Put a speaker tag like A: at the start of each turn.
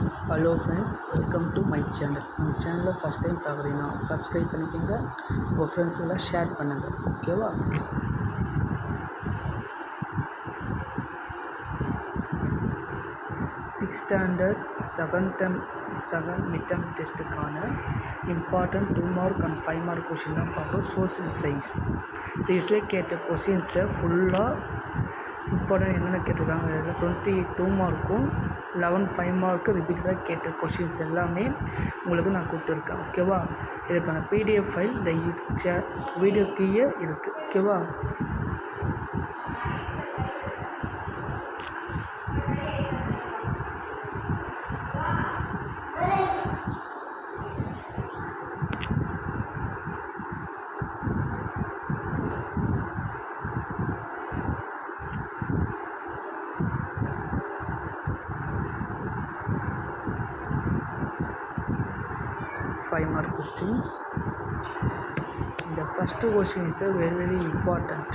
A: Hello friends, welcome to my channel. நம்ம சேனலில் first time பார்க்குறீங்கன்னா சப்ஸ்கிரைப் பண்ணிக்கோங்க, உங்கள் ஃப்ரெண்ட்ஸுக்கெல்லாம் ஷேர் பண்ணுங்கள். ஓகேவா? சிக்ஸ்த் ஸ்டாண்டர்ட் செகண்ட் மிட்டம் டெஸ்ட்டுக்கான important 2 mark and 5 mark question தான் பார்க்குறோம். சோஷியல் சயின்ஸ் டேஸில் கேட்ட கொஷின்ஸை ஃபுல்லாக இம்பார்ட்டன்ட் என்னென்ன கேட்டிருக்காங்க, இதில் 22 மார்க்கும் 11 5 மார்க்கு ரிப்பீட்டடாக கேட்ட கொஷின்ஸ் எல்லாமே உங்களுக்கு நான் கொடுத்துருக்கேன். ஓகேவா? இதுக்கான பிடிஎஃப் ஃபைல் இந்த வீடியோ கீழே இருக்குது. ஓகேவா? Five mark question. The first question is very important.